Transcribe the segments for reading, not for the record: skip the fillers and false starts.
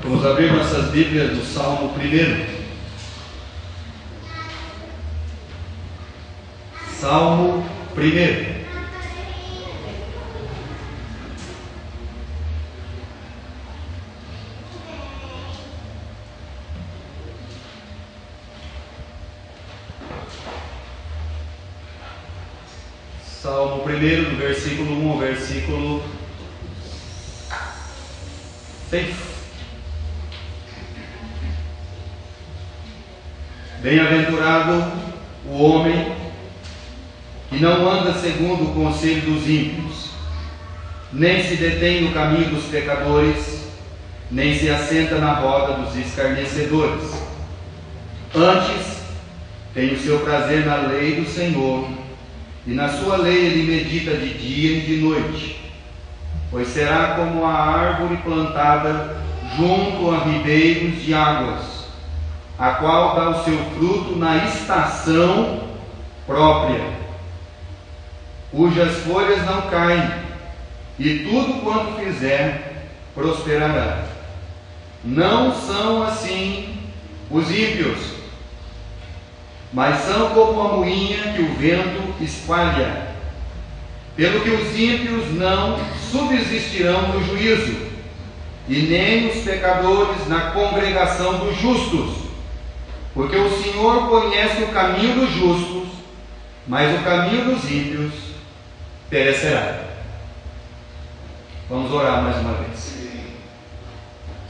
Vamos abrir nossas Bíblias no Salmo 1. Salmo 1. Salmo 1, do versículo 1 ao versículo 6. Bem-aventurado o homem que não anda segundo o conselho dos ímpios, nem se detém no caminho dos pecadores, nem se assenta na roda dos escarnecedores. Antes, tem o seu prazer na lei do Senhor, e na sua lei ele medita de dia e de noite. Pois será como a árvore plantada junto a ribeiros de águas, a qual dá o seu fruto na estação própria, cujas folhas não caem, e tudo quanto fizer prosperará. Não são assim os ímpios, mas são como a moinha que o vento espalha. Pelo que os ímpios não subsistirão no juízo, e nem os pecadores na congregação dos justos. Porque o Senhor conhece o caminho dos justos, mas o caminho dos ímpios perecerá. Vamos orar mais uma vez.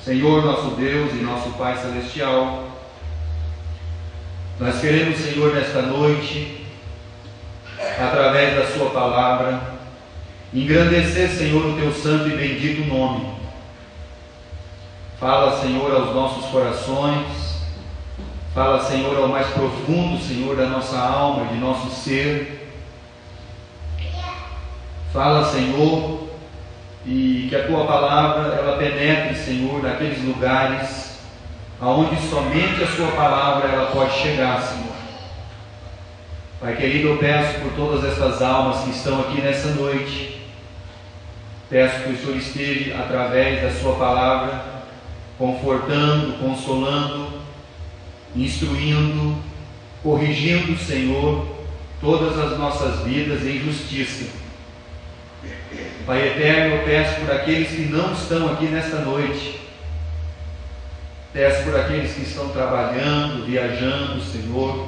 Senhor, nosso Deus e nosso Pai Celestial, nós queremos, Senhor, nesta noite, através da Sua palavra, engrandecer, Senhor, o Teu santo e bendito nome. Fala, Senhor, aos nossos corações. Fala, Senhor, ao mais profundo, Senhor, da nossa alma e de nosso ser. Fala, Senhor, e que a Tua palavra, ela penetre, Senhor, naqueles lugares aonde somente a Sua palavra ela pode chegar, Senhor. Pai querido, eu peço por todas estas almas que estão aqui nessa noite. Peço que o Senhor esteja, através da Sua palavra, confortando, consolando, instruindo, corrigindo, Senhor, todas as nossas vidas em justiça. Pai eterno, eu peço por aqueles que não estão aqui nesta noite, peço por aqueles que estão trabalhando, viajando, Senhor,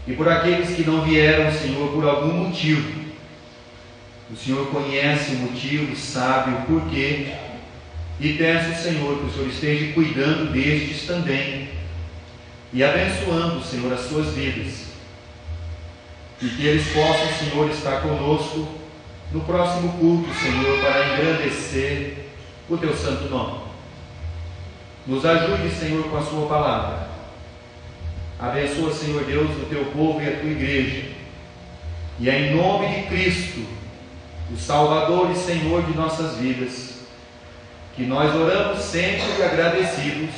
e por aqueles que não vieram, Senhor, por algum motivo. O Senhor conhece o motivo, sabe o porquê, e peço, Senhor, que o Senhor esteja cuidando destes também, e abençoando, Senhor, as suas vidas, e que eles possam, Senhor, estar conosco no próximo culto, Senhor, para engrandecer o Teu santo nome. Nos ajude, Senhor, com a Sua palavra. Abençoa, Senhor Deus, o Teu povo e a Tua igreja, e é em nome de Cristo, o Salvador e Senhor de nossas vidas, que nós oramos sempre agradecidos.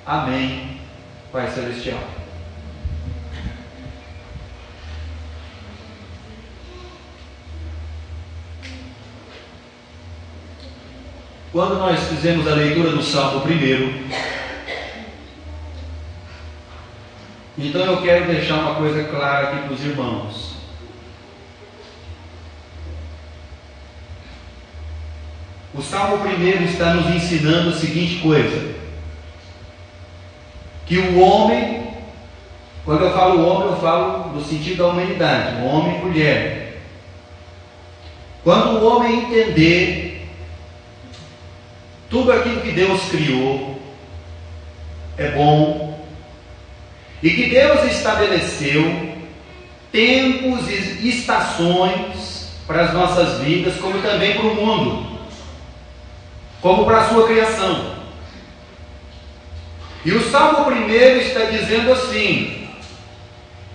Amém. Pai Celestial. Quando nós fizemos a leitura do Salmo 1, então eu quero deixar uma coisa clara aqui para os irmãos. O Salmo 1 está nos ensinando a seguinte coisa: que o homem, quando eu falo homem, eu falo no sentido da humanidade, homem e mulher. Quando o homem entender tudo aquilo que Deus criou é bom, e que Deus estabeleceu tempos e estações para as nossas vidas, como também para o mundo, como para a sua criação. E o Salmo 1 está dizendo assim,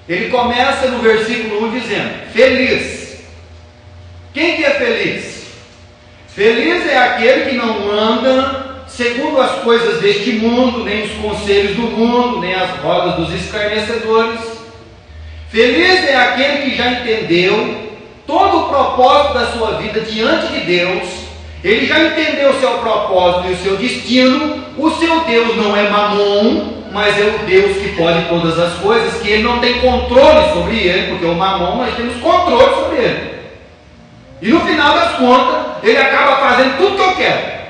ele começa no versículo 1 dizendo, feliz. Quem que é feliz? Feliz é aquele que não anda segundo as coisas deste mundo, nem os conselhos do mundo, nem as rodas dos escarnecedores. Feliz é aquele que já entendeu todo o propósito da sua vida diante de Deus Ele já entendeu o seu propósito e o seu destino. O seu Deus não é Mamon, mas é o Deus que pode todas as coisas, que ele não tem controle sobre ele, porque o Mamon nós temos controle sobre ele. E no final das contas, ele acaba fazendo tudo que eu quero.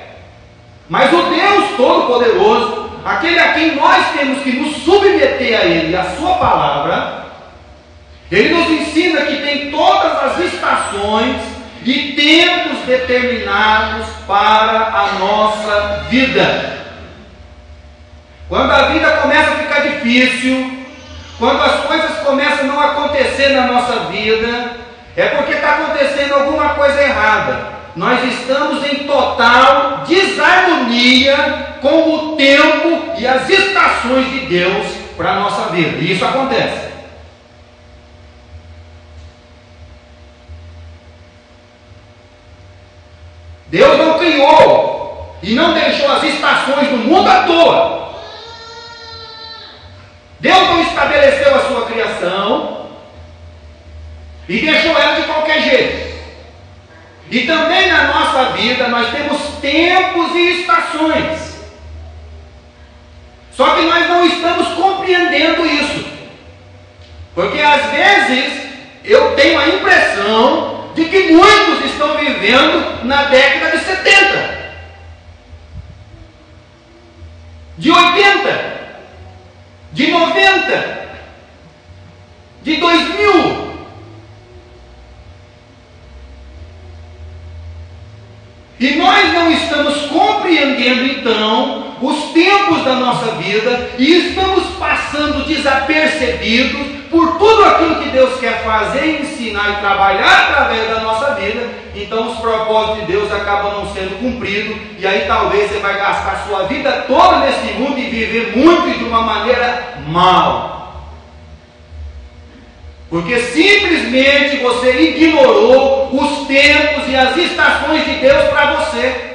Mas o Deus Todo-Poderoso, aquele a quem nós temos que nos submeter a ele e a sua palavra, ele nos ensina que tem todas as estações e tempos determinados para a nossa vida. Quando a vida começa a ficar difícil, quando as coisas começam a não acontecer na nossa vida, é porque está acontecendo alguma coisa errada. Nós estamos em total desarmonia com o tempo e as estações de Deus para a nossa vida. E isso acontece. Deus não criou e não deixou as estações do mundo à toa. Deus não estabeleceu a sua criação e deixou ela de qualquer jeito. E também na nossa vida nós temos tempos e estações. Só que nós não estamos compreendendo isso. Porque às vezes eu tenho a impressão de que muitos estão vivendo na década de 70, de 80, de 90, de 2000. E nós não estamos compreendendo então os tempos da nossa vida e estamos passando desapercebidos por tudo aquilo que Deus quer fazer, ensinar e trabalhar através da nossa vida. Então os propósitos de Deus acabam não sendo cumpridos, e aí talvez você vai gastar a sua vida toda nesse mundo e viver muito e de uma maneira mal. Porque simplesmente você ignorou os tempos e as estações de Deus para você.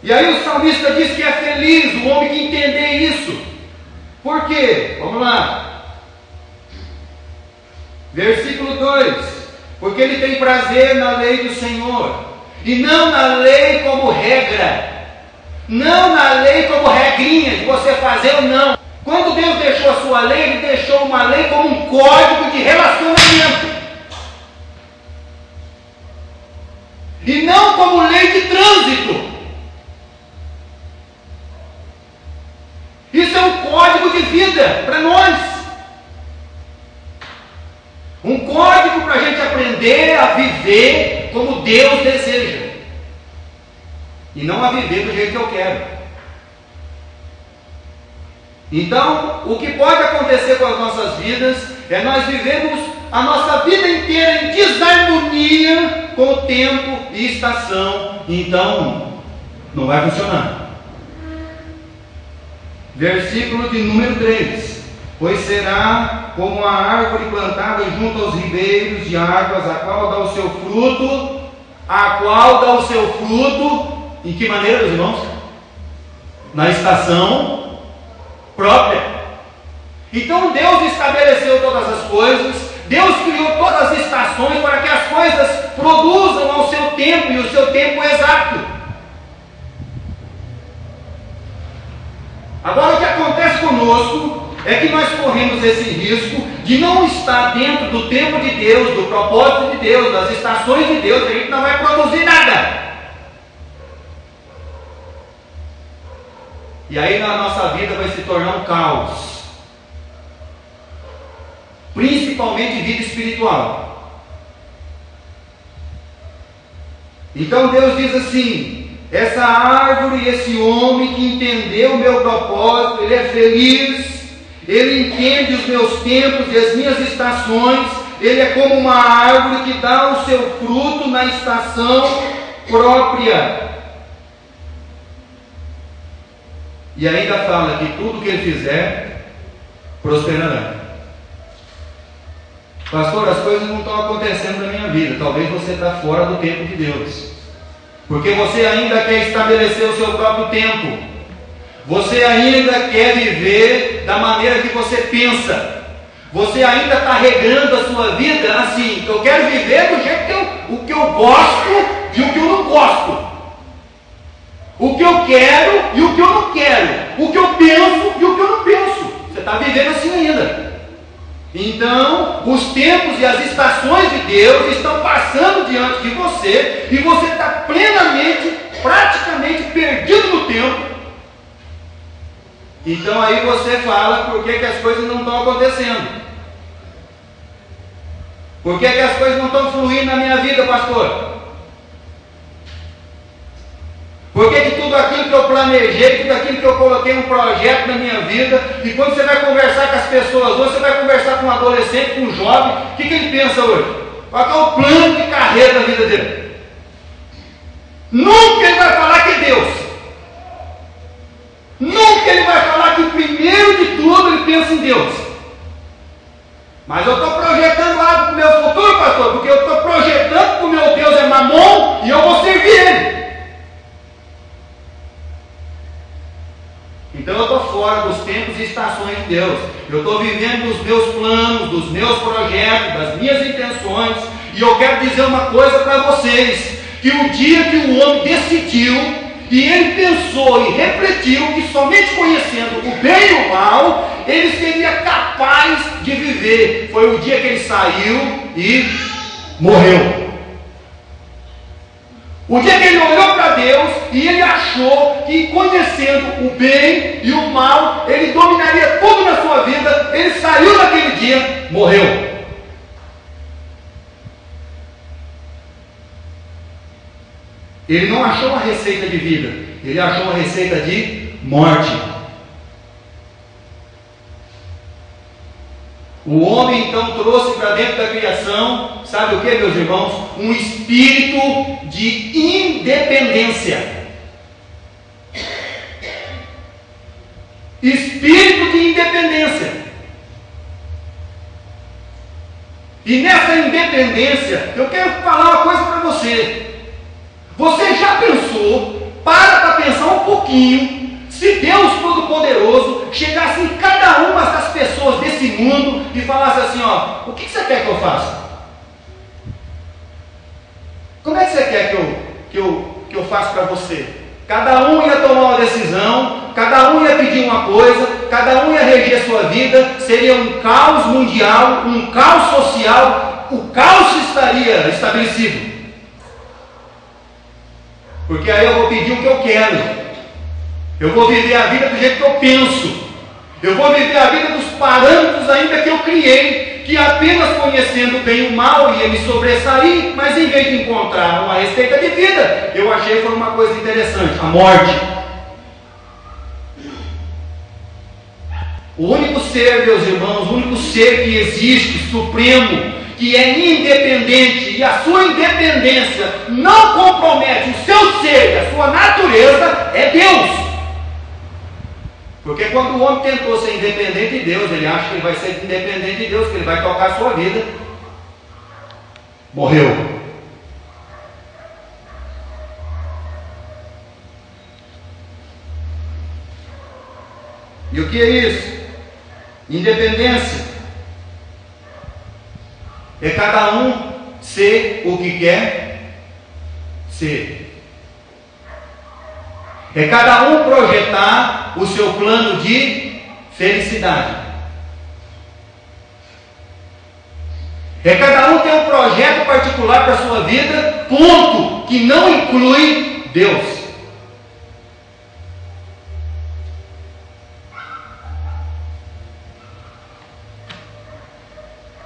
E aí o salmista diz que é feliz o homem que entender isso. Por quê? Vamos lá. Versículo 2. Porque ele tem prazer na lei do Senhor, e não na lei como regra, não na lei como regrinha de você fazer ou não. Quando Deus deixou a sua lei, Ele deixou uma lei como um código de relacionamento, e não como lei de trânsito. Isso é um código de vida para nós, um código para a gente aprender a viver como Deus deseja, e não a viver do jeito que eu quero. Então, o que pode acontecer com as nossas vidas é nós vivemos a nossa vida inteira em desarmonia com o tempo e estação. Então, não vai funcionar. Versículo de número 3. Pois será como a árvore plantada junto aos ribeiros de águas, a qual dá o seu fruto. A qual dá o seu fruto. Em que maneira, meus irmãos? Na estação própria. Então Deus estabeleceu todas as coisas. Deus criou todas as estações para que as coisas produzam ao seu tempo, e o seu tempo exato. Agora, o que acontece conosco é que nós corremos esse risco de não estar dentro do tempo de Deus, do propósito de Deus, das estações de Deus. A gente não vai produzir nada. E aí na nossa vida vai se tornar um caos, principalmente vida espiritual. Então Deus diz assim: essa árvore e esse homem que entendeu o meu propósito, ele é feliz, ele entende os meus tempos e as minhas estações, ele é como uma árvore que dá o seu fruto na estação própria. E ainda fala que tudo que ele fizer prosperará. Pastor, as coisas não estão acontecendo na minha vida. Talvez você está fora do tempo de Deus, porque você ainda quer estabelecer o seu próprio tempo. Você ainda quer viver da maneira que você pensa. Você ainda está regrando a sua vida assim, eu quero viver do jeito que eu gosto e o que eu não gosto. O que eu quero e o que eu não quero. O que eu penso e o que eu não penso. Você está vivendo assim ainda. Então, os tempos e as estações de Deus estão passando diante de você e você está plenamente, praticamente perdido no tempo. Então aí você fala por que as coisas não estão acontecendo. Por que as coisas não estão fluindo na minha vida, pastor? Por que tudo aquilo que eu planejei, tudo aquilo que eu coloquei um projeto na minha vida, e quando você vai conversar com as pessoas hoje, você vai conversar com um adolescente, com um jovem, o que ele pensa hoje? Qual é o plano de carreira da vida dele? Nunca ele vai falar que é Deus. Nunca ele vai falar que primeiro de tudo ele pensa em Deus. Mas eu estou projetando algo para o meu futuro, pastor, porque eu estou projetando que o meu Deus é Mamon e eu vou servir ele. Então eu estou fora dos tempos e estações de Deus. Eu estou vivendo dos meus planos, dos meus projetos, das minhas intenções. E eu quero dizer uma coisa para vocês: que o dia que o homem decidiu, e ele pensou e refletiu que somente conhecendo o bem e o mal, ele seria capaz de viver. Foi o dia que ele saiu e morreu. O dia que ele olhou para Deus e ele achou que conhecendo o bem e o mal, ele dominaria tudo na sua vida, ele saiu naquele dia, morreu. Ele não achou uma receita de vida, ele achou uma receita de morte. O homem então trouxe para dentro da criação, sabe o que, meus irmãos? Um espírito de independência. Espírito de independência. E nessa independência, eu quero falar uma coisa para você. Você já pensou, para pensar um pouquinho, se Deus Todo-Poderoso chegasse em cada uma das pessoas desse mundo e falasse assim, ó, o que você quer que eu faça? Como é que você quer que eu faça para você? Cada um ia tomar uma decisão, cada um ia pedir uma coisa, cada um ia reger sua vida, seria um caos mundial, um caos social, o caos estaria estabelecido. Porque aí eu vou pedir o que eu quero. Eu vou viver a vida do jeito que eu penso. Eu vou viver a vida dos parâmetros ainda que eu criei, que apenas conhecendo o bem e o mal ia me sobressair, mas em vez de encontrar uma receita de vida, eu achei que foi uma coisa interessante, a morte. O único ser, meus irmãos, o único ser que existe, supremo, que é independente, e a sua independência não compromete o seu ser e a sua natureza, é Deus. Porque quando o homem tentou ser independente de Deus, ele acha que ele vai ser independente de Deus, que ele vai tocar a sua vida. Morreu. E o que é isso? Independência. É cada um ser o que quer ser. É cada um projetar o seu plano de felicidade. É cada um ter um projeto particular para a sua vida, ponto, que não inclui Deus.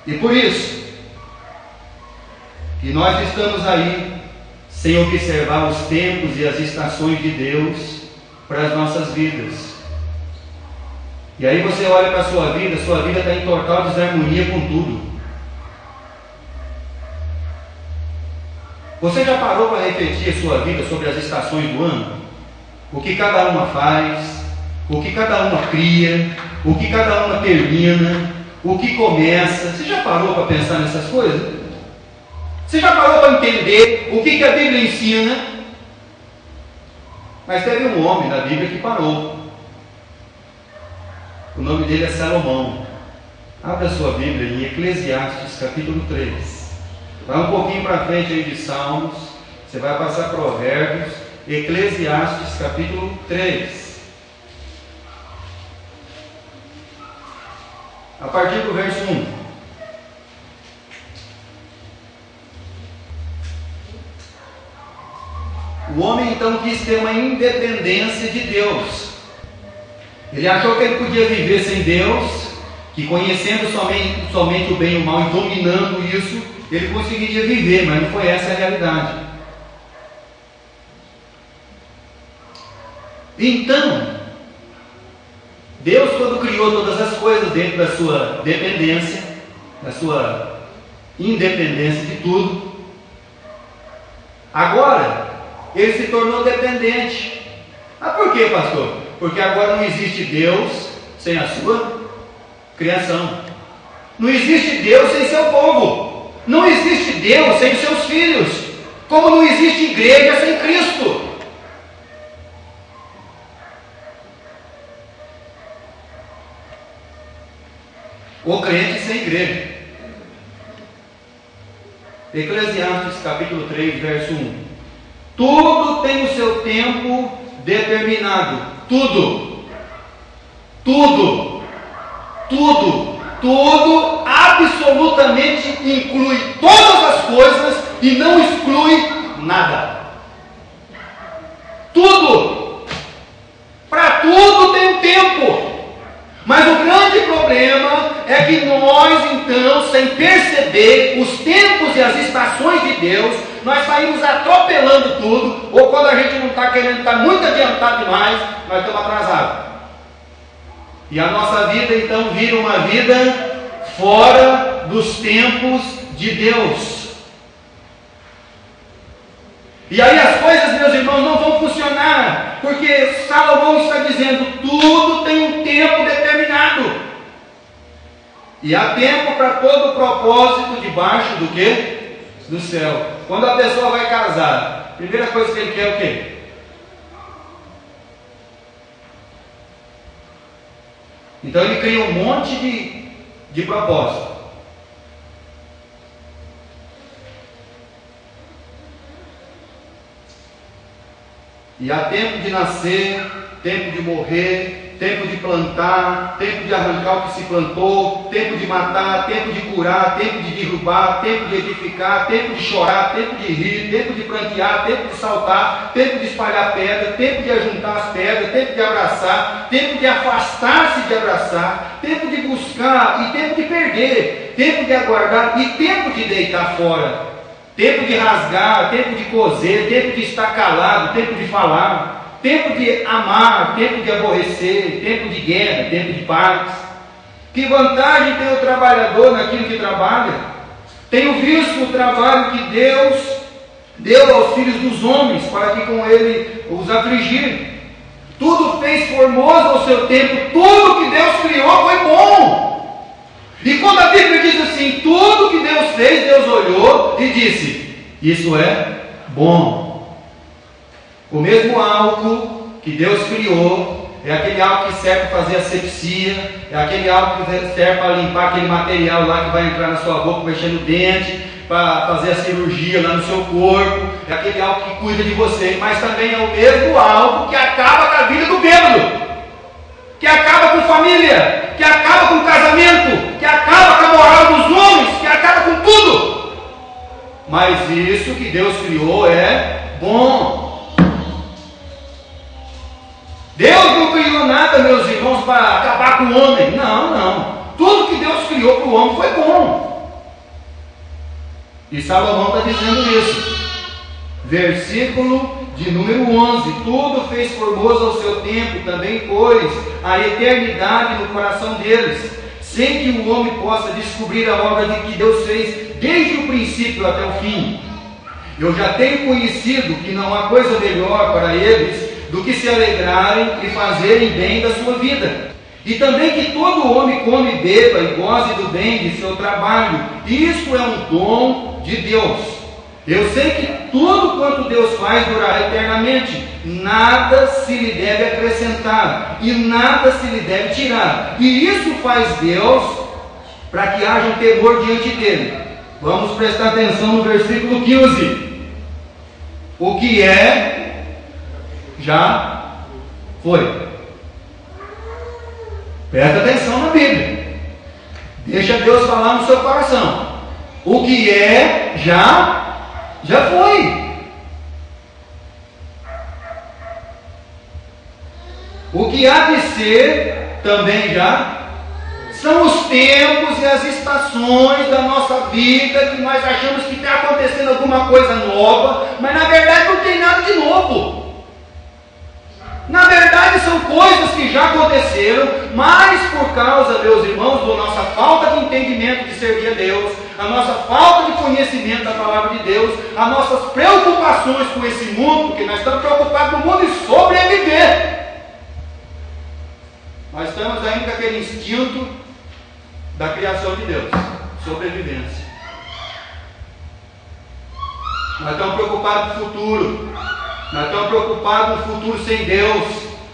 E por isso que nós estamos aí sem observar os tempos e as estações de Deus para as nossas vidas. E aí você olha para a sua vida está em total desarmonia com tudo. Você já parou para refletir a sua vida sobre as estações do ano? O que cada uma faz, o que cada uma cria, o que cada uma termina, o que começa. Você já parou para pensar nessas coisas? Você já parou para entender o que a Bíblia ensina? Mas teve um homem na Bíblia que parou. O nome dele é Salomão. Abra sua Bíblia em Eclesiastes capítulo 3. Vai um pouquinho para frente aí de Salmos. Você vai passar Provérbios. Eclesiastes capítulo 3. A partir do verso 1. O homem então quis ter uma independência de Deus. Ele achou que ele podia viver sem Deus, que conhecendo somente o bem e o mal e dominando isso, ele conseguiria viver, mas não foi essa a realidade. Então, Deus, quando criou todas as coisas dentro da sua dependência, da sua independência de tudo, agora ele se tornou dependente. Ah, por quê, pastor? Porque agora não existe Deus sem a sua criação. Não existe Deus sem seu povo. Não existe Deus sem seus filhos. Como não existe igreja sem Cristo. O crente sem igreja. Eclesiastes capítulo 3, verso 1. Tudo tem o seu tempo determinado. Tudo. Tudo. Tudo. Tudo absolutamente inclui todas as coisas e não exclui nada. Tudo. Para tudo tem um tempo. Mas o grande problema é que nós, então, sem perceber os tempos e as estações de Deus, nós saímos atropelando tudo, ou quando a gente não está querendo estar muito adiantado demais, nós estamos atrasados. E a nossa vida, então, vira uma vida fora dos tempos de Deus. E aí as coisas, meus irmãos, não vão funcionar, porque Salomão está dizendo, tudo tem um tempo determinado. E há tempo para todo o propósito debaixo do quê? Do céu. Quando a pessoa vai casar, a primeira coisa que ele quer é o quê? Então ele cria um monte de propósito. E há tempo de nascer, tempo de morrer, tempo de plantar, tempo de arrancar o que se plantou, tempo de matar, tempo de curar, tempo de derrubar, tempo de edificar, tempo de chorar, tempo de rir, tempo de prantear, tempo de saltar, tempo de espalhar pedra, tempo de ajuntar as pedras, tempo de abraçar, tempo de afastar-se de abraçar, tempo de buscar e tempo de perder, tempo de aguardar e tempo de deitar fora. Tempo de rasgar, tempo de coser, tempo de estar calado, tempo de falar, tempo de amar, tempo de aborrecer, tempo de guerra, tempo de paz. Que vantagem tem o trabalhador naquilo que trabalha? Tenho visto o trabalho que Deus deu aos filhos dos homens, para que com ele os afligir. Tudo fez formoso ao seu tempo, tudo que Deus criou foi bom. E quando a Bíblia diz assim, tudo que Deus fez, Deus olhou e disse, isso é bom. O mesmo álcool que Deus criou, é aquele álcool que serve para fazer asepsia, é aquele álcool que serve para limpar aquele material lá que vai entrar na sua boca, mexer no dente, para fazer a cirurgia lá no seu corpo, é aquele álcool que cuida de você, mas também é o mesmo álcool que acaba com a vida do bêbado, que acaba com família, que acaba com o casamento, que acaba com a moral dos homens, que acaba com tudo. Mas isso que Deus criou é bom. Deus não criou nada, meus irmãos, para acabar com o homem. Não, não. Tudo que Deus criou para o homem foi bom. E Salomão está dizendo isso. Versículo de número 11, tudo fez formoso ao seu tempo, também pôs a eternidade no coração deles, sem que o homem possa descobrir a obra de que Deus fez desde o princípio até o fim. Eu já tenho conhecido que não há coisa melhor para eles do que se alegrarem e fazerem bem da sua vida. E também que todo homem come e beba e goze do bem de seu trabalho. Isto é um dom de Deus. Eu sei que tudo quanto Deus faz durará eternamente, nada se lhe deve acrescentar e nada se lhe deve tirar. E isso faz Deus para que haja um temor diante dele. Vamos prestar atenção no versículo 15. O que é, já foi. Presta atenção na Bíblia. Deixa Deus falar no seu coração. O que é, já foi. O que há de ser, também já. São os tempos e as estações da nossa vida que nós achamos que está acontecendo alguma coisa nova, mas na verdade não tem nada de novo. Na verdade são coisas que já aconteceram, mas por causa, meus irmãos, da nossa falta de entendimento de servir a Deus, a nossa falta de conhecimento da palavra de Deus, as nossas preocupações com esse mundo, porque nós estamos preocupados no mundo em sobreviver. Nós estamos ainda com aquele instinto da criação de Deus, sobrevivência. Nós estamos preocupados com o futuro. Nós estamos preocupados com o futuro sem Deus.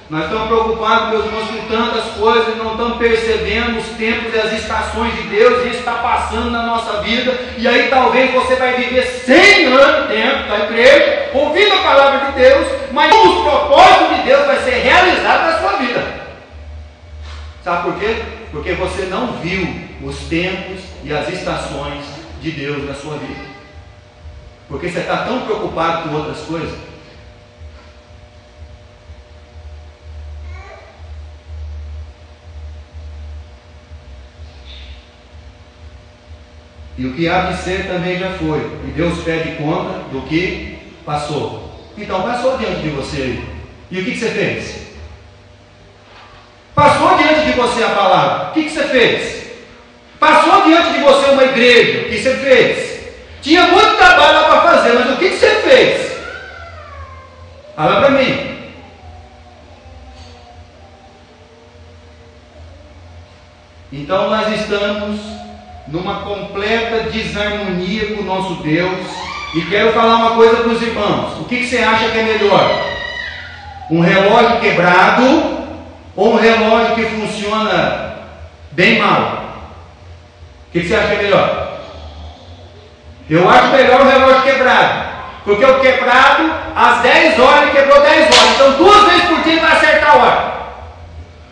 Nós estamos preocupados, meus irmãos, com tantas coisas e não estamos percebendo os tempos e as estações de Deus, e isso está passando na nossa vida. E aí talvez você vai viver 100 anos dentro da igreja, ouvindo a palavra de Deus, mas os propósitos de Deus vai ser realizado na sua vida. Sabe por quê? Porque você não viu os tempos e as estações de Deus na sua vida. Porque você está tão preocupado com outras coisas. E o que há de ser também já foi. E Deus pede conta do que passou. Então passou diante de você aí. E o que você fez? Passou diante de você a palavra. O que você fez? Passou diante de você uma igreja. O que você fez? Tinha muito trabalho lá para fazer, mas o que você fez? Fala para mim. Então nós estamos numa completa desarmonia com o nosso Deus. E quero falar uma coisa para os irmãos. O que você acha que é melhor? Um relógio quebrado ou um relógio que funciona bem mal? O que você acha que é melhor? Eu acho melhor o relógio quebrado. Porque o quebrado, às 10 horas, ele quebrou 10 horas. Então 2 vezes por dia ele vai acertar a hora.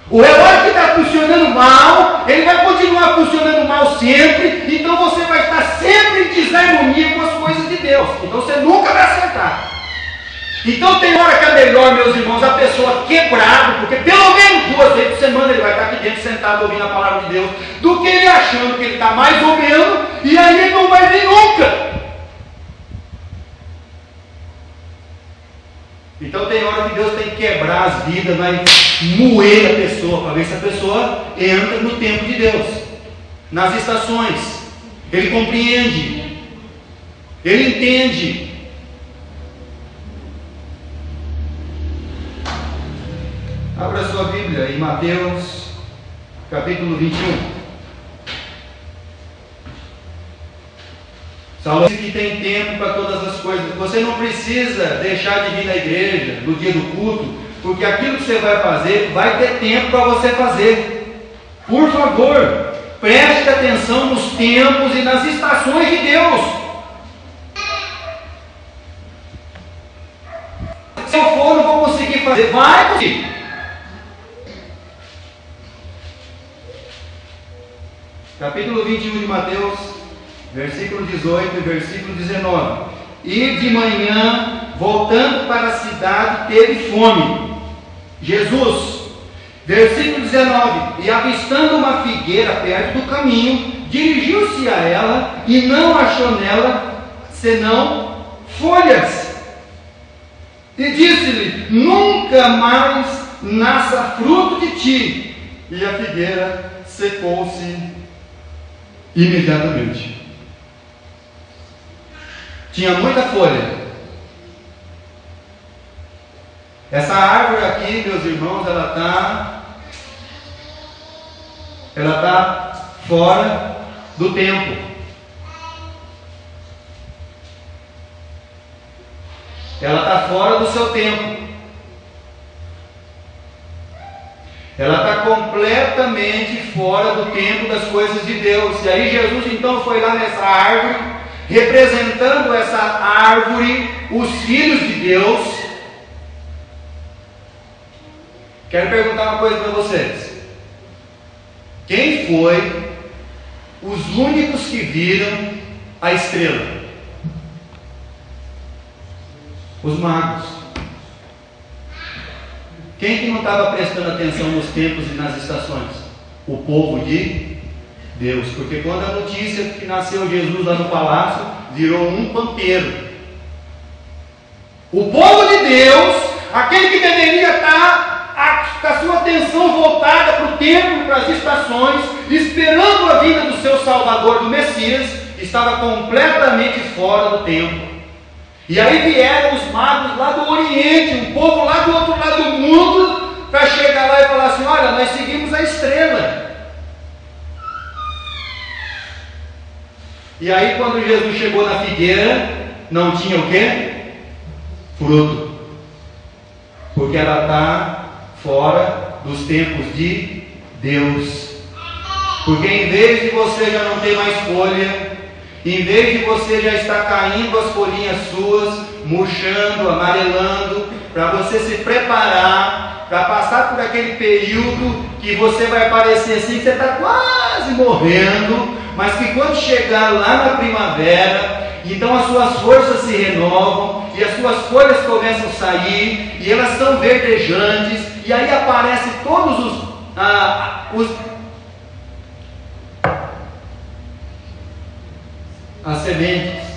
O relógio que está funcionando mal, ele vai continuar funcionando mal sempre. Então você vai estar sempre em desarmonia com as coisas de Deus. Então você nunca vai acertar. Então tem hora que é melhor, meus irmãos, a pessoa quebrado, porque pelo menos 2 vezes por semana ele vai estar aqui dentro sentado ouvindo a palavra de Deus, do que ele achando que ele está mais ou menos, e aí ele não vai vir nunca. Então tem hora que Deus tem que quebrar as vidas, vai moer a pessoa, para ver se a pessoa entra no tempo de Deus, nas estações. Ele compreende, ele entende. Abra sua Bíblia em Mateus, capítulo 21. Salomão diz que tem tempo para todas as coisas. Você não precisa deixar de vir na igreja no dia do culto, porque aquilo que você vai fazer, vai ter tempo para você fazer. Por favor, preste atenção nos tempos e nas estações de Deus. Se eu for, não vou conseguir fazer. Vai conseguir. Capítulo 21 de Mateus, versículo 18 e versículo 19. E de manhã, voltando para a cidade, teve fome. Jesus, versículo 19. E avistando uma figueira perto do caminho, dirigiu-se a ela e não achou nela senão folhas. E disse-lhe: nunca mais nasça fruto de ti. E a figueira secou-se imediatamente. Tinha muita folha. Essa árvore aqui, meus irmãos, ela está fora do tempo. Ela está fora do seu tempo. Ela está completa completamente fora do tempo das coisas de Deus. E aí Jesus então foi lá nessa árvore, representando essa árvore, os filhos de Deus. Quero perguntar uma coisa para vocês. Quem foi os únicos que viram a estrela? Os magos. Quem que não estava prestando atenção nos tempos e nas estações? O povo de Deus. Porque quando a notícia que nasceu Jesus lá no palácio, virou um pampeiro. O povo de Deus, aquele que deveria estar com a sua atenção voltada para o tempo, para as estações, esperando a vinda do seu Salvador, do Messias, estava completamente fora do tempo. E aí vieram os magos lá do Oriente, um povo lá do outro lado do mundo, para chegar lá e falar assim: olha, nós seguimos a estrela. E aí quando Jesus chegou na figueira, não tinha o quê? Fruto. Porque ela está fora dos tempos de Deus. Porque em vez de você já não ter mais folha, em vez de você já estar caindo as folhinhas suas, murchando, amarelando, para você se preparar, para passar por aquele período que você vai parecer assim, que você está quase morrendo, mas que quando chegar lá na primavera, então as suas forças se renovam, e as suas folhas começam a sair, e elas estão verdejantes, e aí aparecem todos as sementes,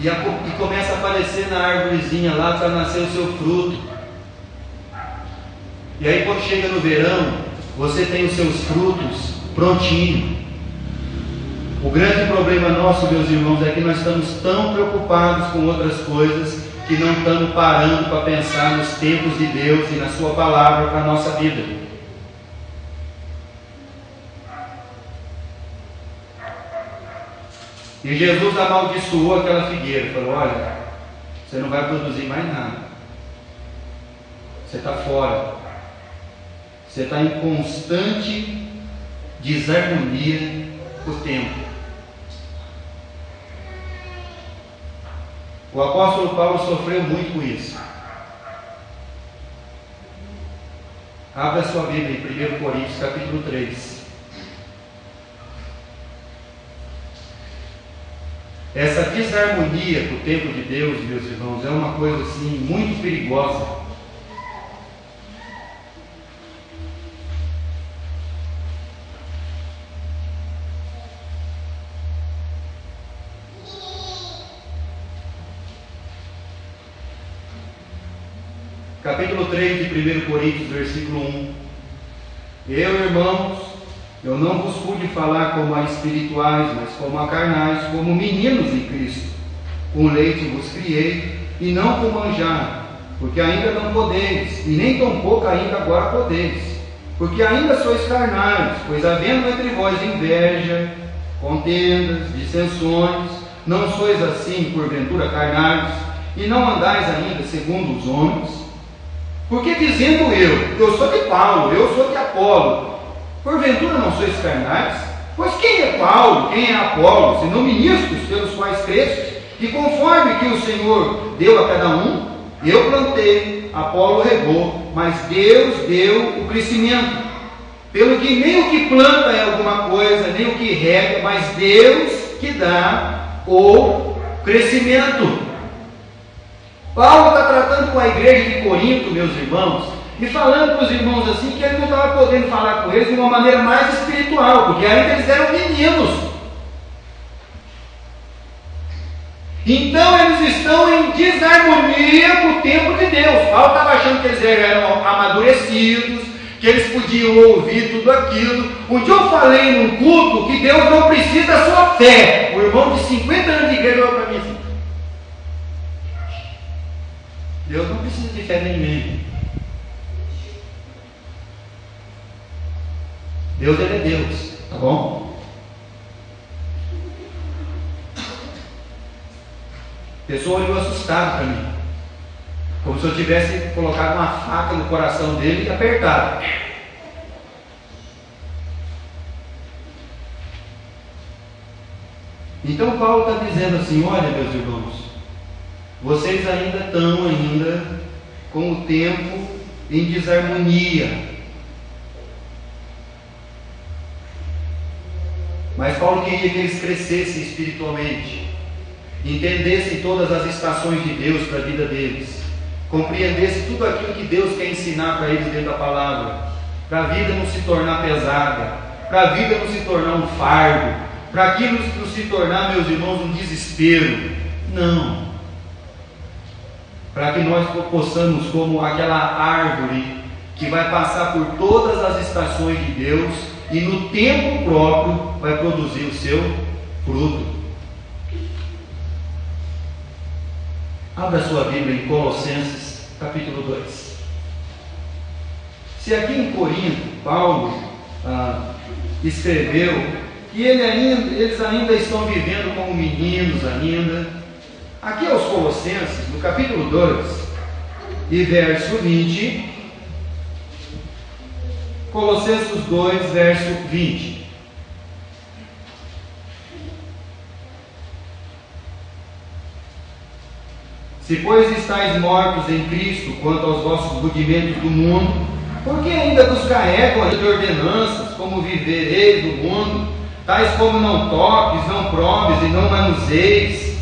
e começa a aparecer na árvorezinha lá para nascer o seu fruto. E aí quando chega no verão, você tem os seus frutos prontinhos. O grande problema nosso, meus irmãos, é que nós estamos tão preocupados com outras coisas que não estamos parando para pensar nos tempos de Deus e na sua palavra para a nossa vida. E Jesus amaldiçoou aquela figueira, falou: olha, você não vai produzir mais nada, você está fora, você está em constante desarmonia com o tempo. O apóstolo Paulo sofreu muito com isso. Abra sua Bíblia em 1 Coríntios capítulo 3. Essa desarmonia com o tempo de Deus, meus irmãos, é uma coisa assim muito perigosa. Capítulo 3 de 1 Coríntios, versículo 1. Eu, irmãos, eu não vos pude falar como a espirituais, mas como a carnais, como meninos em Cristo. Com leite vos criei, e não com manjar, porque ainda não podeis, e nem tampouco ainda agora podeis, porque ainda sois carnais, pois havendo entre vós inveja, contendas, dissensões, não sois assim porventura carnais, e não andais ainda segundo os homens? Porque dizendo eu sou de Paulo, eu sou de Apolo, porventura não sois carnais? Pois quem é Paulo, quem é Apolo, senão ministros pelos quais crestes? E conforme que o Senhor deu a cada um, eu plantei, Apolo regou, mas Deus deu o crescimento. Pelo que nem o que planta é alguma coisa, nem o que rega, mas Deus que dá o crescimento. Paulo está tratando com a igreja de Corinto, meus irmãos, e falando para os irmãos assim, que ele não estava podendo falar com eles de uma maneira mais espiritual, porque ainda eles eram meninos. Então eles estão em desarmonia com o tempo de Deus. Paulo estava achando que eles eram amadurecidos, que eles podiam ouvir tudo aquilo. Um dia eu falei num culto que Deus não precisa da sua fé. O irmão de 50 anos de igreja falou para mim assim: Deus não precisa de fé de ninguém. Deus, ele é Deus, tá bom? A pessoa olhou assustado para mim, como como se eu tivesse colocado uma faca no coração dele e apertado. Então Paulo está dizendo assim: olha, meus irmãos, vocês ainda estão com o tempo em desarmonia. Mas Paulo queria que eles crescessem espiritualmente, entendessem todas as estações de Deus para a vida deles, compreendessem tudo aquilo que Deus quer ensinar para eles dentro da palavra, para a vida não se tornar pesada, para a vida não se tornar um fardo, para aquilo não se tornar, meus irmãos, um desespero. Não. Para que nós possamos, como aquela árvore que vai passar por todas as estações de Deus e no tempo próprio vai produzir o seu fruto. Abra sua Bíblia em Colossenses capítulo 2. Se aqui em Corinto Paulo escreveu que eles ainda estão vivendo como meninos ainda, aqui aos Colossenses, no capítulo 2 e verso 20, Colossenses 2, verso 20. Se, pois, estáis mortos em Cristo quanto aos vossos rudimentos do mundo, por que ainda vos carregam de ordenanças, como vivereis do mundo, tais como não toques, não proves e não manuseis,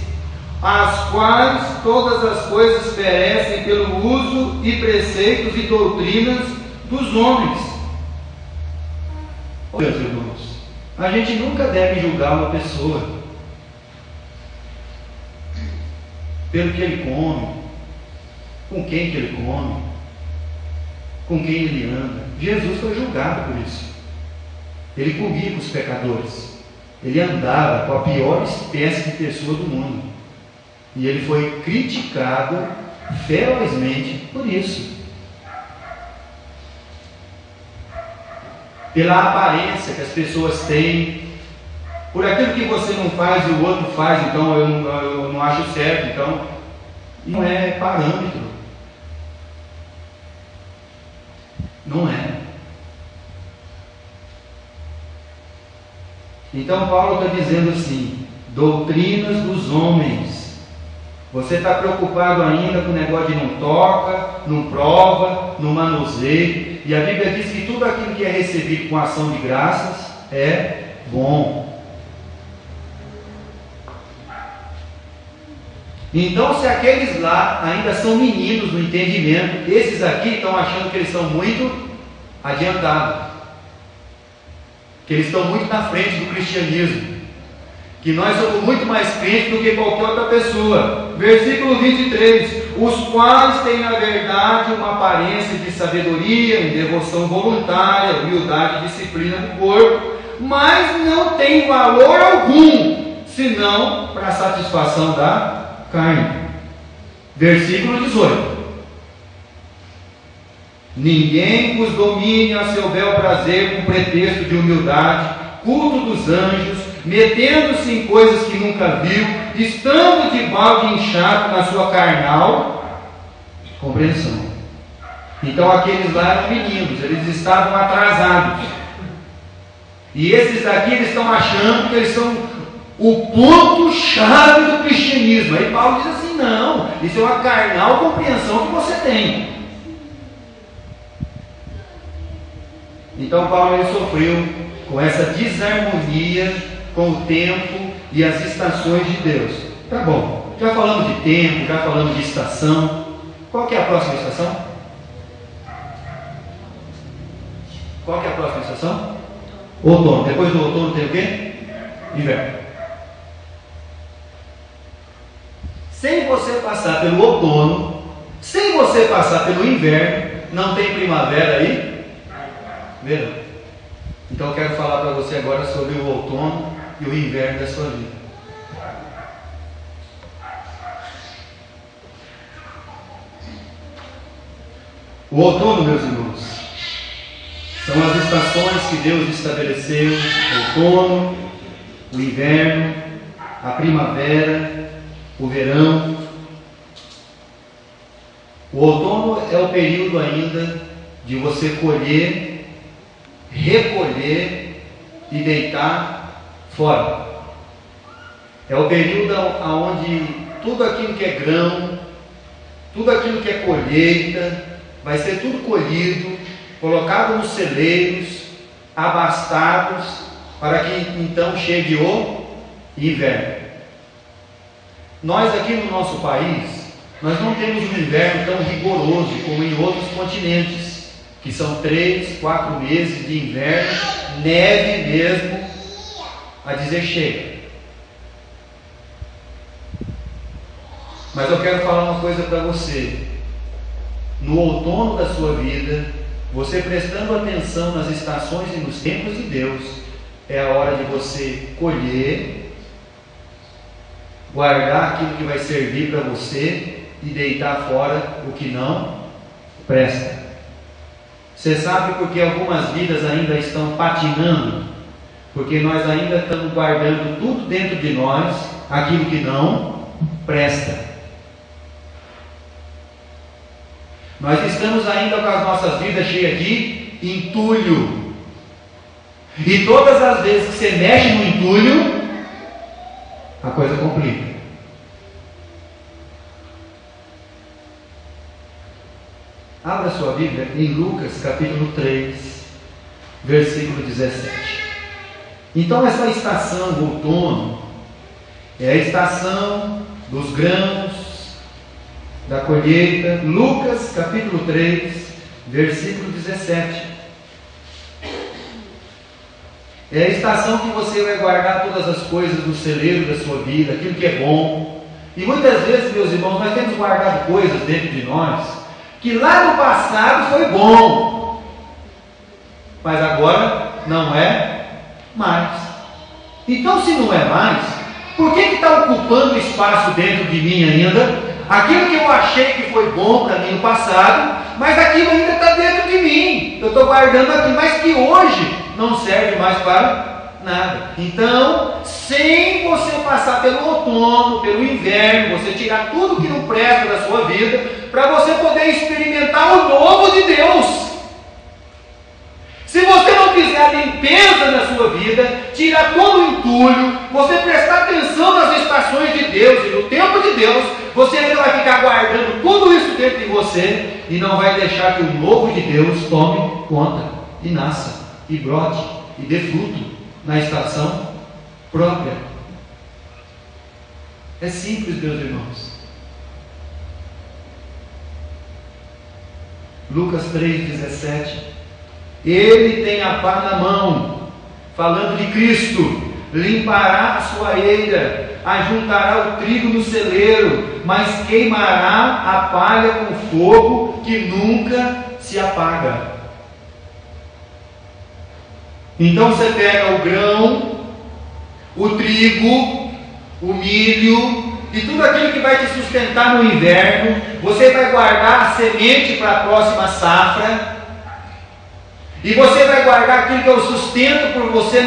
as quais todas as coisas perecem pelo uso e preceitos e doutrinas dos homens. Meus irmãos, a gente nunca deve julgar uma pessoa pelo que ele come, com quem que ele come, com quem ele anda. Jesus foi julgado por isso. Ele comia com os pecadores, ele andava com a pior espécie de pessoa do mundo, e ele foi criticado ferozmente por isso, pela aparência que as pessoas têm, por aquilo que você não faz e o outro faz, então eu não acho certo, então não é parâmetro, não é. Então Paulo está dizendo assim: doutrinas dos homens. Você está preocupado ainda com o negócio de não toca, não prova, não manuseia, e a Bíblia diz que tudo aquilo que é recebido com ação de graças é bom. Então, se aqueles lá ainda são meninos no entendimento, esses aqui estão achando que eles são muito adiantados, que eles estão muito na frente do cristianismo, que nós somos muito mais crentes do que qualquer outra pessoa. Versículo 23: os quais têm na verdade uma aparência de sabedoria, em devoção voluntária, humildade e disciplina do corpo, mas não tem valor algum, senão para a satisfação da carne. Versículo 18: ninguém vos domine a seu bel prazer com pretexto de humildade, culto dos anjos, metendo-se em coisas que nunca viu, estando de balde inchado na sua carnal compreensão. Então aqueles lá eram meninos, eles estavam atrasados, e esses daqui eles estão achando que eles são o ponto-chave do cristianismo. Aí Paulo diz assim: não, isso é uma carnal compreensão que você tem. Então Paulo ele sofreu com essa desarmonia com o tempo e as estações de Deus. Tá bom, já falamos de tempo, já falamos de estação. Qual que é a próxima estação? Qual que é a próxima estação? Outono. Depois do outono tem o quê? Inverno. Sem você passar pelo outono, sem você passar pelo inverno, não tem primavera aí? Verão. Então eu quero falar para você agora sobre o outono e o inverno da sua vida. O outono, meus irmãos, são as estações que Deus estabeleceu: o outono, o inverno, a primavera, o verão. O outono é o período ainda de você colher, recolher e deitar fora. É o período onde tudo aquilo que é grão, tudo aquilo que é colheita, vai ser tudo colhido, colocado nos celeiros, abastados, para que então chegue o inverno. Nós aqui no nosso país, nós não temos um inverno tão rigoroso como em outros continentes, que são 3, 4 meses de inverno, neve mesmo, a dizer chega. Mas eu quero falar uma coisa para você. No outono da sua vida, você prestando atenção nas estações e nos tempos de Deus, é a hora de você colher, guardar aquilo que vai servir para você e deitar fora o que não presta. Você sabe porque algumas vidas ainda estão patinando? Porque nós ainda estamos guardando tudo dentro de nós, aquilo que não presta. Nós estamos ainda com as nossas vidas cheias de entulho. E todas as vezes que você mexe no entulho, a coisa complica. Abra sua Bíblia em Lucas capítulo 3, versículo 17. Então essa estação do outono é a estação dos grãos, da colheita. Lucas capítulo 3, versículo 17. É a estação que você vai guardar todas as coisas no celeiro da sua vida, aquilo que é bom. E muitas vezes, meus irmãos, nós temos guardado coisas dentro de nós que lá no passado foi bom, mas agora não é mais. Então, se não é mais, por que está ocupando espaço dentro de mim ainda? Aquilo que eu achei que foi bom para mim no passado, mas aquilo ainda está dentro de mim. Eu estou guardando aqui, mas que hoje não serve mais para nada. Então, sem você passar pelo outono, pelo inverno, você tirar tudo que não presta da sua vida, para você poder experimentar o novo de Deus. Se você não fizer a limpeza na sua vida, tirar todo o entulho, você prestar atenção nas estações de Deus e no tempo de Deus, você ainda vai ficar guardando tudo isso dentro de você e não vai deixar que o novo de Deus tome conta e nasça, e brote, e dê fruto na estação própria. É simples, meus irmãos. Lucas 3,17. Ele tem a pá na mão, falando de Cristo, limpará a sua eira, ajuntará o trigo no celeiro, mas queimará a palha com fogo que nunca se apaga. Então você pega o grão, o trigo, o milho e tudo aquilo que vai te sustentar no inverno, você vai guardar a semente para a próxima safra. E você vai guardar aquilo que é o sustento por você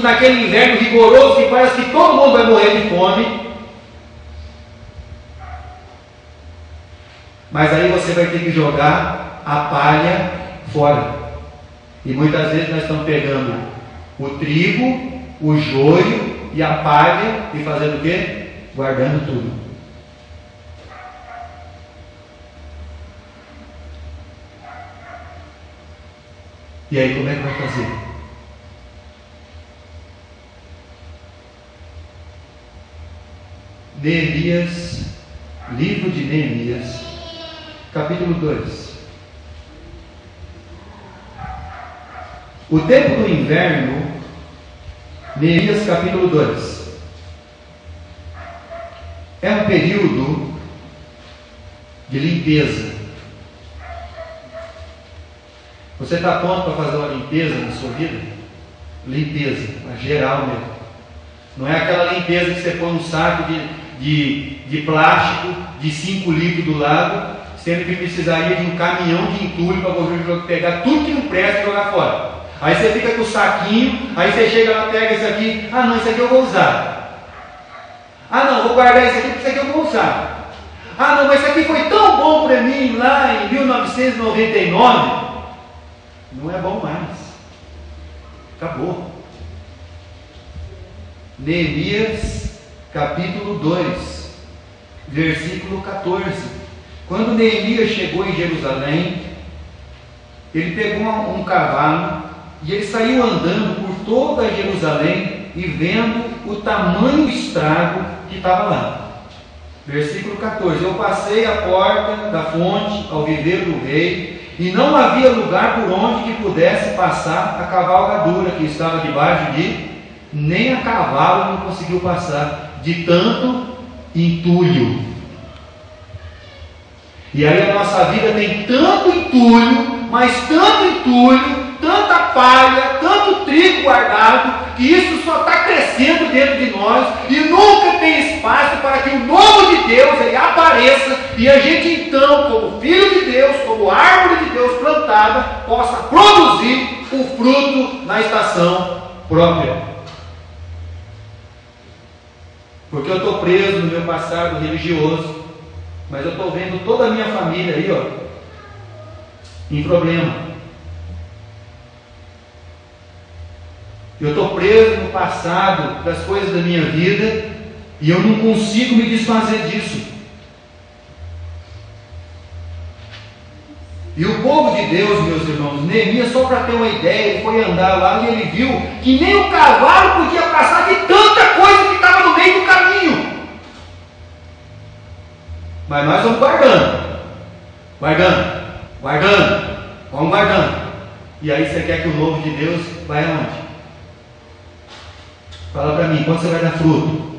naquele inverno rigoroso que parece que todo mundo vai morrer de fome. Mas aí você vai ter que jogar a palha fora. E muitas vezes nós estamos pegando o trigo, o joio e a palha e fazendo o quê? Guardando tudo. E aí como é que vai fazer? Neemias, livro de Neemias, capítulo 2. O tempo do inverno, Neemias capítulo 2. É um período de limpeza. Você está pronto para fazer uma limpeza na sua vida? Limpeza, geral mesmo. Não é aquela limpeza que você põe um saco de plástico de 5 litros do lado, sendo que precisaria de um caminhão de entulho para você pegar tudo que não presta e jogar fora. Aí você fica com o saquinho, aí você chega lá, pega isso aqui, ah não, isso aqui eu vou usar. Ah não, vou guardar isso aqui porque isso aqui eu vou usar. Ah, não, mas isso aqui foi tão bom para mim lá em 1999. Não é bom mais. Acabou. Neemias, capítulo 2, versículo 14. Quando Neemias chegou em Jerusalém, ele pegou um cavalo e ele saiu andando por toda Jerusalém e vendo o tamanho do estrago que estava lá. Versículo 14: eu passei a porta da fonte ao viveiro do rei, e não havia lugar por onde que pudesse passar a cavalgadura que estava debaixo de, nem a cavalo não conseguiu passar, de tanto entulho. E aí a nossa vida tem tanto entulho, mas tanto entulho, tanta palha, tanto trigo guardado, que isso só está crescendo dentro de nós e nunca tem espaço para que o novo de Deus ele apareça e a gente então, como filho de Deus, como árvore de Deus plantada, possa produzir o fruto na estação própria. Porque eu estou preso no meu passado religioso, mas eu estou vendo toda a minha família aí, ó, em problema. Eu estou preso no passado das coisas da minha vida e eu não consigo me desfazer disso. E o povo de Deus, meus irmãos, Neemias, só para ter uma ideia, ele foi andar lá e ele viu que nem o cavalo podia passar de tanta coisa que estava no meio do caminho. Mas nós vamos guardando, vamos guardando. E aí você quer que o novo de Deus vai aonde? Fala para mim, quando você vai dar fruto?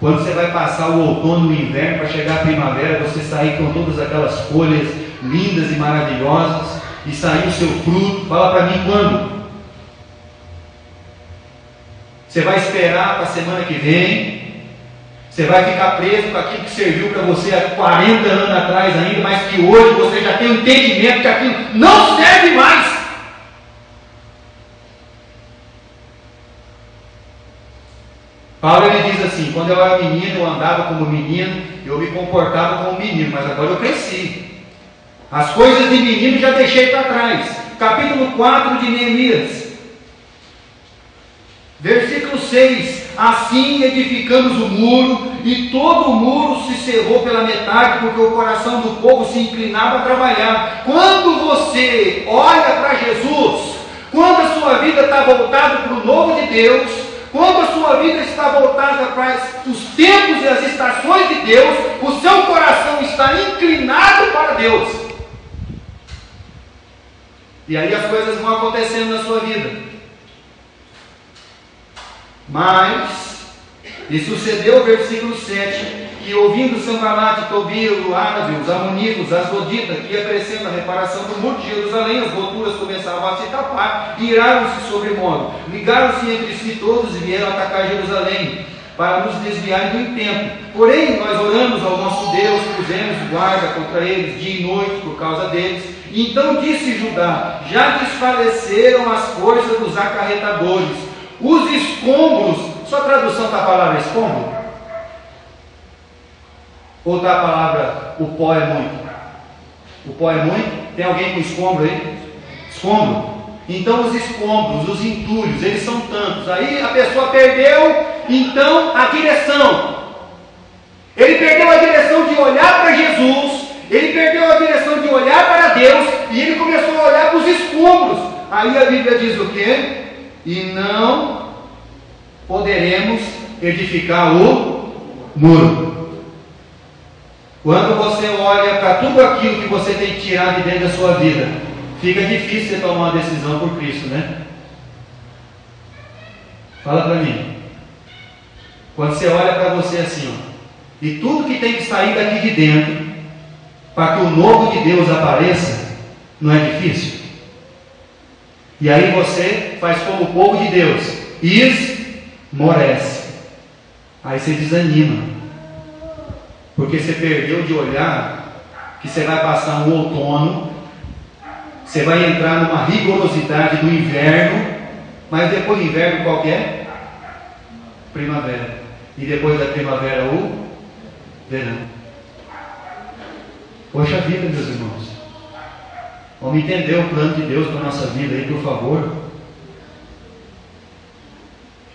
Quando você vai passar o outono e o inverno para chegar a primavera, você sair com todas aquelas folhas lindas e maravilhosas e sair o seu fruto? Fala para mim quando? Você vai esperar para a semana que vem? Você vai ficar preso com aquilo que serviu para você há 40 anos atrás ainda, mas que hoje você já tem o entendimento que aquilo não serve mais? Paulo ele diz assim: quando eu era menino, eu andava como menino, eu me comportava como menino, mas agora eu cresci. As coisas de menino já deixei para trás. Capítulo 4 de Neemias, versículo 6: assim edificamos o muro, e todo o muro se cerrou pela metade, porque o coração do povo se inclinava a trabalhar. Quando você olha para Jesus, quando a sua vida está voltada para o novo de Deus, quando a sua vida está voltada para os tempos e as estações de Deus, o seu coração está inclinado para Deus. E aí as coisas vão acontecendo na sua vida. Mas, e sucedeu o versículo 7, que ouvindo Sanbalate, Tobias, o árabe, os amonitas, os asdoditas, que ia crescendo a reparação do muro de Jerusalém, as rupturas começavam a se tapar, e iraram-se sobremodo. Ligaram-se entre si todos e vieram atacar Jerusalém, para nos desviarem do intento. Porém, nós oramos ao nosso Deus, pusemos guarda contra eles dia e noite por causa deles. Então disse Judá: já desfaleceram as forças dos acarretadores, os escombros. Sua tradução está a palavra escombro? Ou está a palavra o pó é muito? O pó é muito? Tem alguém com escombro aí? Escombro? Então os escombros, os entulhos, eles são tantos. Aí a pessoa perdeu, então, a direção. Ele perdeu a direção de olhar para Jesus, ele perdeu a direção de olhar para Deus, e ele começou a olhar para os escombros. Aí a Bíblia diz o quê? E não poderemos edificar o muro. Quando você olha para tudo aquilo que você tem tirado de dentro da sua vida, fica difícil você tomar uma decisão por Cristo, né? Fala para mim. Quando você olha para você assim, ó, e tudo que tem que sair daqui de dentro, para que o novo de Deus apareça, não é difícil? E aí você faz como o povo de Deus, esmorece. Aí você desanima. Porque você perdeu de olhar que você vai passar um outono, você vai entrar numa rigorosidade do inverno, mas depois do inverno qual que é? Primavera. E depois da primavera o verão. Poxa vida, meus irmãos. Vamos entender o plano de Deus para a nossa vida aí, por favor.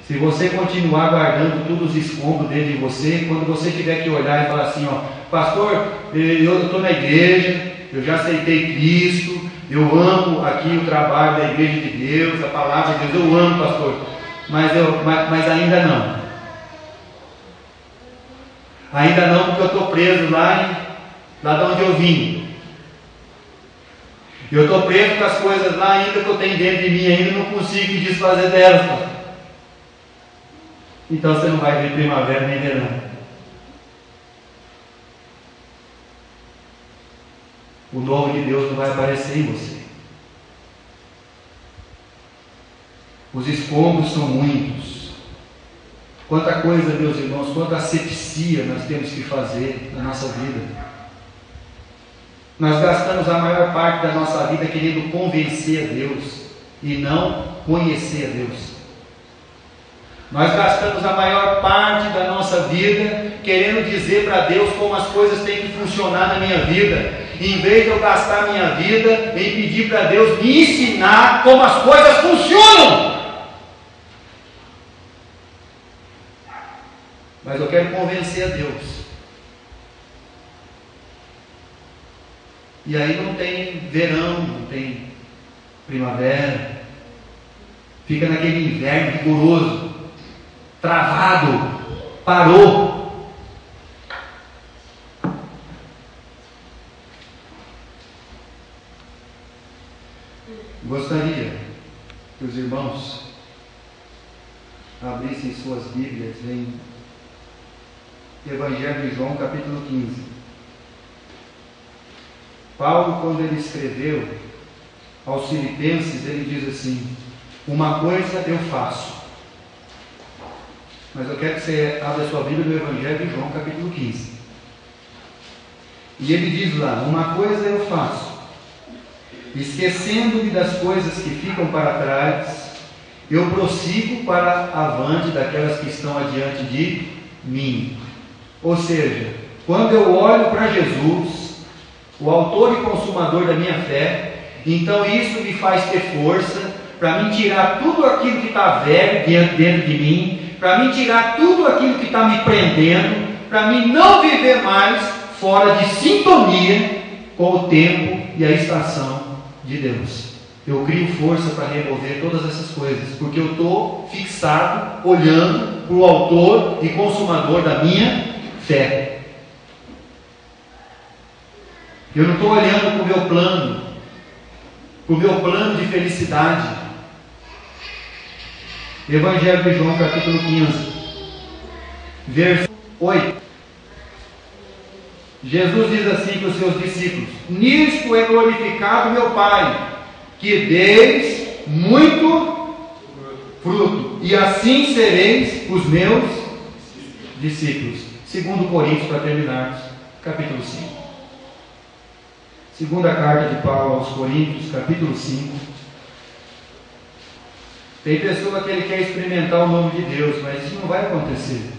Se você continuar guardando todos os escombros dentro de você, quando você tiver que olhar e falar assim, ó, pastor, eu estou na igreja, eu já aceitei Cristo, eu amo aqui o trabalho da igreja de Deus, a palavra de Deus, eu amo, pastor, mas ainda não. Ainda não, porque eu estou preso lá de onde eu vim. Eu estou preso com as coisas lá ainda que eu tenho dentro de mim, ainda não consigo me desfazer delas, pastor. Então você não vai ver primavera nem verão. O novo de Deus não vai aparecer em você. Os escombros são muitos. Quanta coisa, meus irmãos, quanta asepsia nós temos que fazer na nossa vida. Nós gastamos a maior parte da nossa vida querendo convencer a Deus e não conhecer a Deus. Nós gastamos a maior parte da nossa vida querendo dizer para Deus como as coisas têm que funcionar na minha vida, em vez de eu gastar a minha vida em pedir para Deus me ensinar como as coisas funcionam. Mas eu quero convencer a Deus. E aí não tem verão, não tem primavera, fica naquele inverno rigoroso, travado, parou. Gostaria que os irmãos abrissem suas Bíblias em Evangelho de João, capítulo 15. Paulo, quando ele escreveu aos Filipenses, ele diz assim: uma coisa eu faço. Mas eu quero que você abra a sua Bíblia no Evangelho de João, capítulo 15. E ele diz lá: uma coisa eu faço, esquecendo-me das coisas que ficam para trás, eu prossigo para avante daquelas que estão adiante de mim. Ou seja, quando eu olho para Jesus, o autor e consumador da minha fé, então isso me faz ter força para me tirar tudo aquilo que está velho dentro de mim, para me tirar tudo aquilo que está me prendendo, para mim não viver mais fora de sintonia com o tempo e a estação de Deus. Eu crio força para remover todas essas coisas, porque eu estou fixado, olhando para o autor e consumador da minha fé. Eu não estou olhando para o meu plano de felicidade. Evangelho de João, capítulo 15, verso 8. Jesus diz assim para os seus discípulos: nisto é glorificado meu Pai, que deis muito fruto, e assim sereis os meus discípulos. 2 Coríntios, para terminarmos, capítulo 5. Segunda carta de Paulo aos Coríntios, capítulo 5. Tem pessoa que ele quer experimentar o nome de Deus, mas isso não vai acontecer,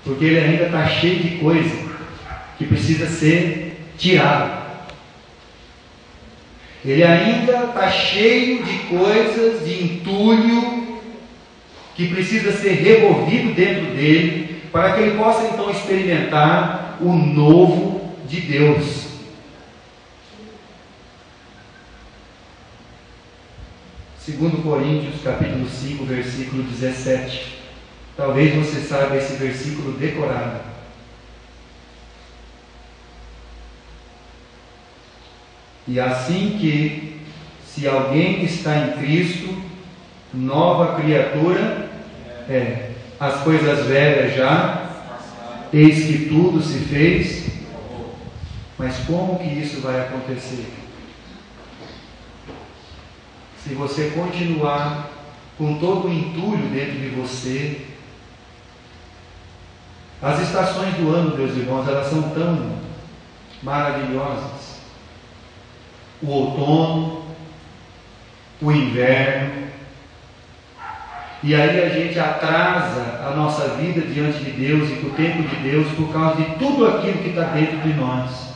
porque ele ainda está cheio de coisa que precisa ser tirado. Ele ainda está cheio de coisas, de entulho, que precisa ser removido dentro dele, para que ele possa então experimentar o novo de Deus. Segundo Coríntios, capítulo 5, versículo 17. Talvez você saiba esse versículo decorado. E assim que, se alguém está em Cristo, nova criatura é. As coisas velhas já, eis que tudo se fez. Mas como que isso vai acontecer? Se você continuar com todo o entulho dentro de você. As estações do ano, meus irmãos, elas são tão maravilhosas. O outono, o inverno. E aí a gente atrasa a nossa vida diante de Deus e com o tempo de Deus por causa de tudo aquilo que está dentro de nós.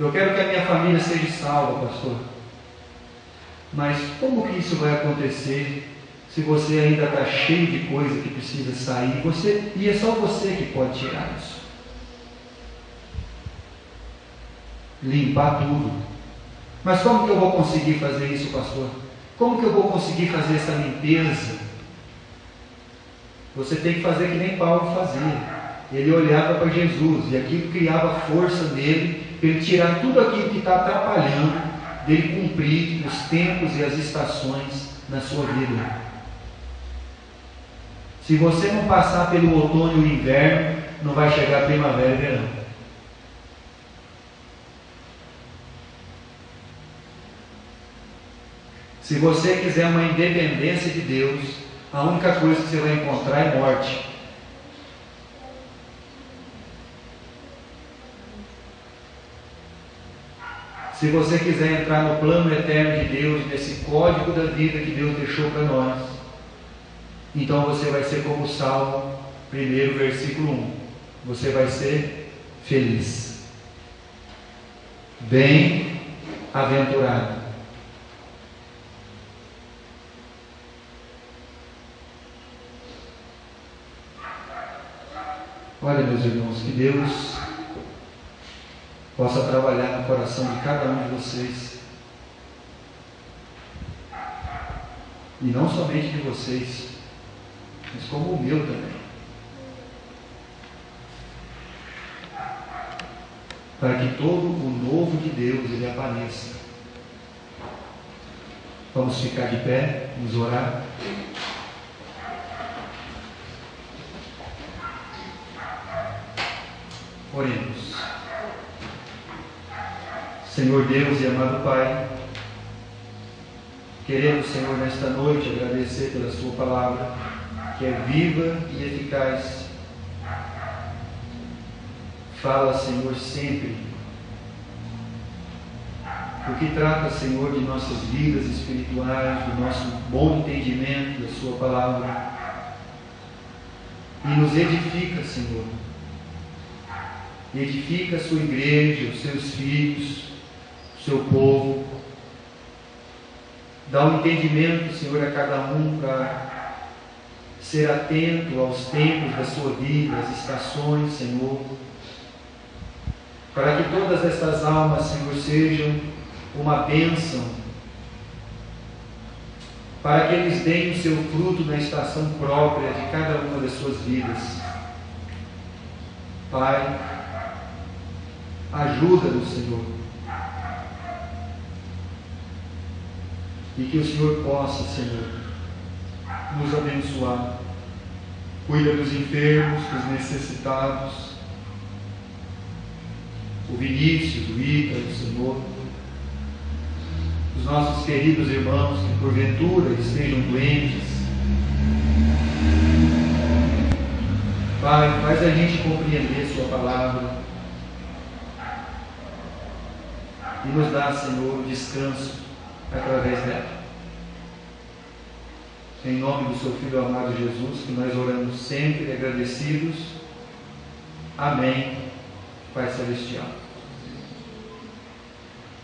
Eu quero que a minha família seja salva, pastor. Mas como que isso vai acontecer se você ainda está cheio de coisa que precisa sair? E é só você que pode tirar isso. Limpar tudo. Mas como que eu vou conseguir fazer isso, pastor? Como que eu vou conseguir fazer essa limpeza? Você tem que fazer que nem Paulo fazia. Ele olhava para Jesus e aquilo criava força nele para ele tirar tudo aquilo que está atrapalhando dele cumprir os tempos e as estações na sua vida. Se você não passar pelo outono e o inverno, não vai chegar a primavera e verão. Se você quiser uma independência de Deus, a única coisa que você vai encontrar é morte. Se você quiser entrar no plano eterno de Deus, nesse código da vida que Deus deixou para nós, então você vai ser como o Salmo 1, versículo 1. Você vai ser feliz. Bem-aventurado. Olha, meus irmãos, que Deus possa trabalhar no coração de cada um de vocês. E não somente de vocês, mas como o meu também. Para que todo o novo de Deus ele apareça. Vamos ficar de pé, vamos orar. Oremos. Senhor Deus e amado Pai, queremos, Senhor, nesta noite agradecer pela Sua palavra, que é viva e eficaz. Fala, Senhor, sempre, porque trata, Senhor, de nossas vidas espirituais, do nosso bom entendimento da Sua palavra, e nos edifica, Senhor. Edifica a Sua igreja, os seus filhos, o seu povo. Dá um entendimento, Senhor, a cada um para ser atento aos tempos da sua vida, às estações, Senhor. Para que todas estas almas, Senhor, sejam uma bênção. Para que eles deem o seu fruto na estação própria de cada uma das suas vidas. Pai, ajuda-nos, Senhor. E que o Senhor possa, Senhor, nos abençoar. Cuida dos enfermos, dos necessitados. O Vinícius, o Ícaro, Senhor. Os nossos queridos irmãos que porventura estejam doentes. Pai, faz a gente compreender Sua palavra. E nos dá, Senhor, descanso através dela. Em nome do Seu Filho amado Jesus, que nós oramos sempre agradecidos. Amém, Pai Celestial.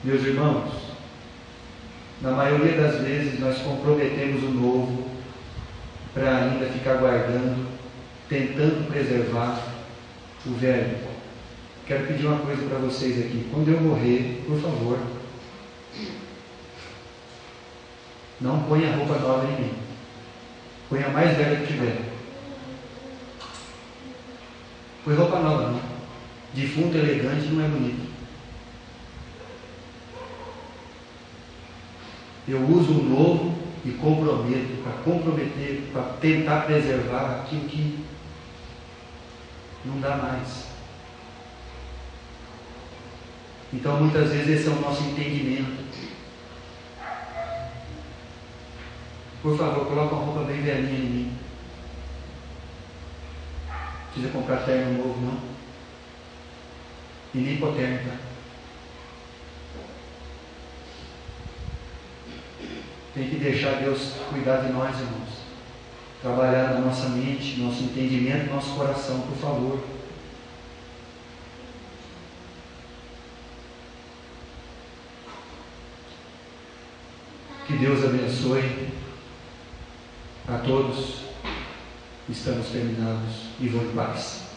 Meus irmãos, na maioria das vezes nós comprometemos o novo para ainda ficar guardando, tentando preservar o velho. Quero pedir uma coisa para vocês aqui. Quando eu morrer, por favor, não ponha roupa nova em mim. Põe a mais velha que tiver. Põe roupa nova não. Defunto elegante não é bonito. Eu uso o novo e comprometo, para comprometer, para tentar preservar aquilo que não dá mais. Então muitas vezes esse é o nosso entendimento. Por favor, coloca uma roupa bem velhinha em mim. Não precisa comprar terno novo, não. E nem hipoterno, tá? Tem que deixar Deus cuidar de nós, irmãos. Trabalhar na nossa mente, nosso entendimento, nosso coração, por favor. Que Deus abençoe a todos. Estamos terminados e vou em paz.